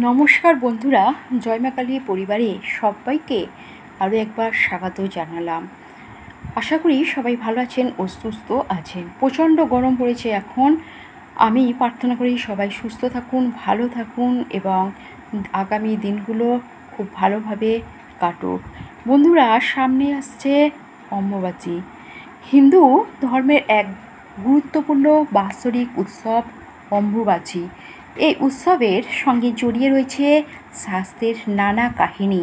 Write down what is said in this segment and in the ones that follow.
নমস্কার বন্ধুরা, জয় মা কালী পরিবারে সবাইকে আরও একবার স্বাগত জানালাম। আশা করি সবাই ভালো আছেন ও সুস্থ আছেন। প্রচণ্ড গরম পড়েছে এখন। আমি প্রার্থনা করি সবাই সুস্থ থাকুন, ভালো থাকুন এবং আগামী দিনগুলো খুব ভালোভাবে কাটুক। বন্ধুরা, সামনে আসছে অম্বুবাচী, হিন্দু ধর্মের এক গুরুত্বপূর্ণ বাৎসরিক উৎসব অম্বুবাচী। এই উৎসবের সঙ্গে জড়িয়ে রয়েছে শাস্ত্রের নানা কাহিনী।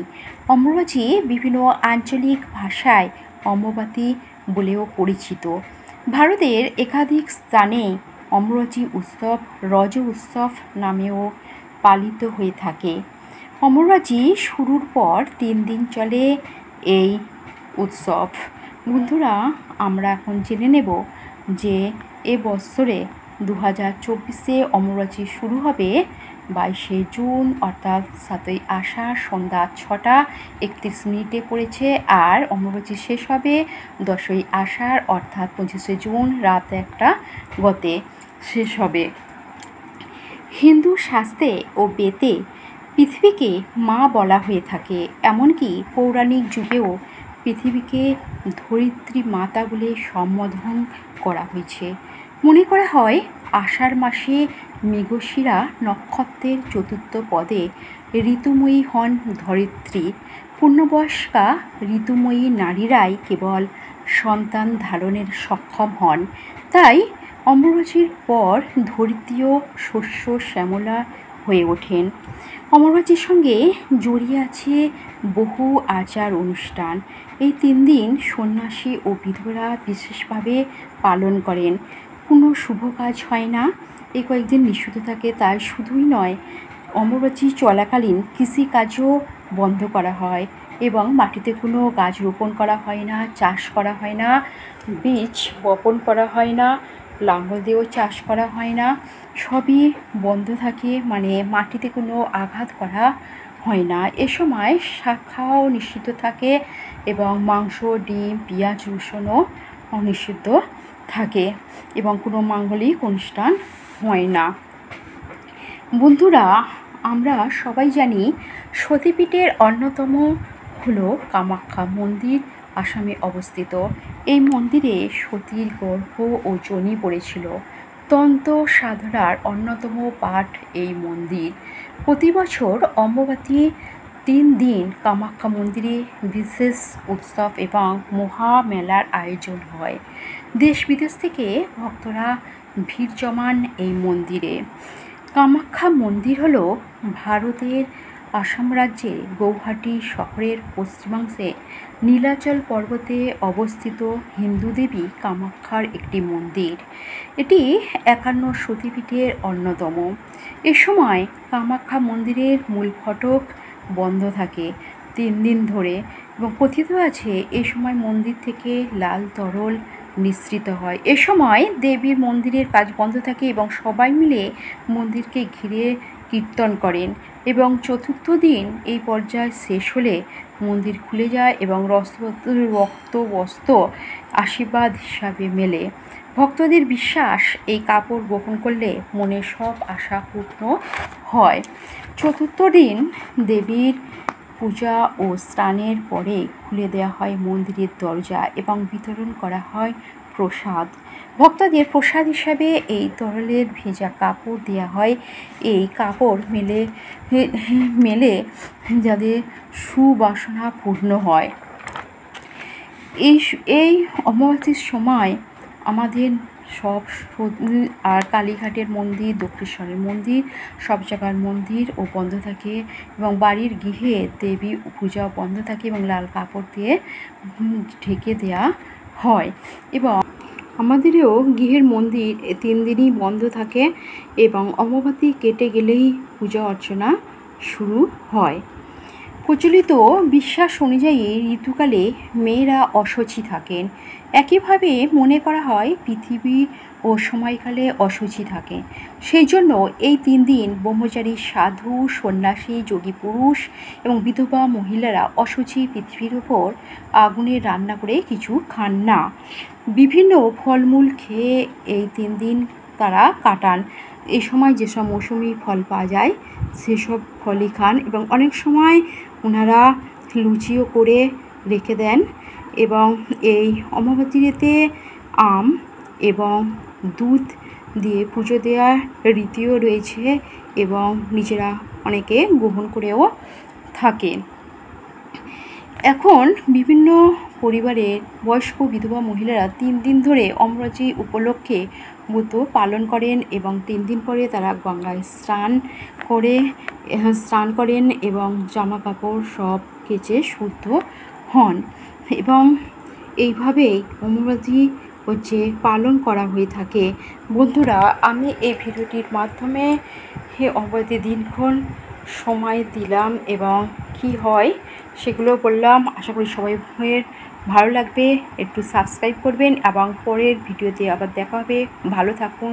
অম্বুবাচী বিভিন্ন আঞ্চলিক ভাষায় অম্বুবাতী বলেও পরিচিত। ভারতের একাধিক স্থানে অম্বুবাচী উৎসব রজ উৎসব নামেও পালিত হয়ে থাকে। অম্বুবাচী শুরুর পর 3 দিন চলে এই উৎসব। বন্ধুরা, আমরা এখন জেনে নেব যে এ বৎসরে 2024-এ অম্বুবাচী শুরু হবে 22শে জুন অর্থাৎ 7ই আষাঢ় সন্ধ্যা 6টা 31 পড়েছে, আর অম্বুবাচী শেষ হবে 10ই আষাঢ় অর্থাৎ 25শে জুন রাত 1টা গতে শেষ হবে। হিন্দু শাস্ত্রে ও বেদে পৃথিবীকে মা বলা হয়ে থাকে। এমনকি পৌরাণিক যুগেও পৃথিবীকে ধরিত্রী মাতা বলে সম্বোধন করা হয়েছে। মনে করা হয় আষাঢ় মাসে মৃগশিরা নক্ষত্রের 4র্থ পদে ঋতুময়ী হন ধরিত্রী। পূর্ণবয়স্কা ঋতুময়ী নারীরাই কেবল সন্তান ধারণের সক্ষম হন। তাই অম্বুবাচীর পর ধরিত্রীও শস্য শ্যামলা হয়ে ওঠেন। অম্বুবাচীর সঙ্গে জড়িয়ে আছে বহু আচার অনুষ্ঠান। এই 3 দিন সন্ন্যাসী ও বিধবা বিশেষভাবে পালন করেন। কোনো শুভ কাজ হয় না, এই কয়েকদিন নিষিদ্ধ থাকে। তাই শুধুই নয়, অম্বুবাচী চলাকালীন কৃষিকাজও বন্ধ করা হয় এবং মাটিতে কোনো গাছ রোপণ করা হয় না, চাষ করা হয় না, বীজ বপন করা হয় না, লাঙল দিয়েও চাষ করা হয় না, সবই বন্ধ থাকে। মানে মাটিতে কোনো আঘাত করা হয় না। এ সময় শাক খাওয়াও নিষিদ্ধ থাকে এবং মাংস, ডিম, পেঁয়াজ, রসুনও নিষিদ্ধ থাকে এবং কোনো মাঙ্গলিক অনুষ্ঠান হয় না। বন্ধুরা, আমরা সবাই জানি সতীপীঠের অন্যতম হলো কামাখ্যা মন্দির, আসামে অবস্থিত। এই মন্দিরে সতীর গর্ভ ও যোনি পড়েছিল। তন্ত্র সাধনার অন্যতম পাঠ এই মন্দির। প্রতি বছর অম্বুবাচী 3 দিন কামাখ্যা মন্দিরে বিশেষ উৎসব এবং মহামেলার আয়োজন হয়। দেশ বিদেশ থেকে ভক্তরা ভিড় জমান এই মন্দিরে। কামাখ্যা মন্দির হল ভারতের আসাম রাজ্যে গৌহাটি শহরের পশ্চিমাংশে নীলাচল পর্বতে অবস্থিত হিন্দু দেবী কামাখ্যার একটি মন্দির। এটি 51 সতীপীঠের অন্যতম। এ সময় কামাখ্যা মন্দিরের মূল ফটক বন্ধ থাকে 3 দিন ধরে এবং কথিত আছে এ সময় মন্দির থেকে লাল তরল নিঃসৃত হয়। এ সময় দেবীর মন্দিরের কাজ বন্ধ থাকে এবং সবাই মিলে মন্দিরকে ঘিরে কীর্তন করেন এবং 4র্থ দিন এই পর্যায় শেষ হলে মন্দির খুলে যায় এবং রক্ত বস্ত্র আশীর্বাদ হিসাবে মেলে। ভক্তদের বিশ্বাস এই কাপড় বহন করলে মনের সব আশা পূর্ণ হয়। 4র্থ দিন দেবীর পূজা ও স্নানের পরে খুলে দেওয়া হয় মন্দিরের দরজা এবং বিতরণ করা হয় প্রসাদ। ভক্তদের প্রসাদ হিসাবে এই তরলের ভেজা কাপড় দেওয়া হয়। এই কাপড় মেলে যাদের সুবাসনা পূর্ণ হয়। এই অমাবস্যার সময় আমাদের সব আর কালীঘাটের মন্দির, দক্ষিণেশ্বরের মন্দির, সব জায়গার মন্দির ও বন্ধ থাকে এবং বাড়ির গৃহে দেবী পূজা বন্ধ থাকে এবং লাল কাপড় দিয়ে ঢেকে দেওয়া হয় এবং আমাদেরও গৃহের মন্দির 3 দিনই বন্ধ থাকে এবং অমাবস্যা কেটে গেলেই পূজা অর্চনা শুরু হয়। প্রচলিত বিশ্বাস অনুযায়ী ঋতুকালে মেয়েরা অশুচি থাকেন। একইভাবে মনে করা হয় পৃথিবী ও সময়কালে অশুচি থাকে। সেই জন্য এই 3 দিন ব্রহ্মচারী সাধু, সন্ন্যাসী, যোগী পুরুষ এবং বিধবা মহিলারা অশুচি পৃথিবীর ওপর আগুনে রান্না করে কিছু খান না। বিভিন্ন ফলমূল খেয়ে এই 3 দিন তারা কাটান। এই সময় যেসব মৌসুমি ফল পাওয়া যায় সেসব ফলই খান, এবং অনেক সময় ওনারা লুচিও করে রেখে দেন। এবং এই অমাবস্যাতে আম এবং দুধ দিয়ে পুজো দেওয়ার রীতিও রয়েছে, এবং নিজেরা অনেকে গ্রহণ করেও থাকেন। এখন বিভিন্ন পরিবারের বয়স্ক বিধবা মহিলারা 3 দিন ধরে অমাবস্যা উপলক্ষে ব্রত পালন করেন, এবং 3 দিন পরে তারা গঙ্গায় স্নান করেন এবং জামা কাপড় সব কেচে শুদ্ধ হন, এবং এইভাবেই অমাবস্যা পালন করা হয়ে থাকে। বন্ধুরা, আমি এই ভিডিওটির মাধ্যমে অমাবস্যার দিনক্ষণ সময় দিলাম এবং কি হয় সেগুলো বললাম। আশা করি সবাই ভালো লাগবে। একটু সাবস্ক্রাইব করবেন এবং পরের ভিডিওতে আবার দেখা হবে। ভালো থাকুন।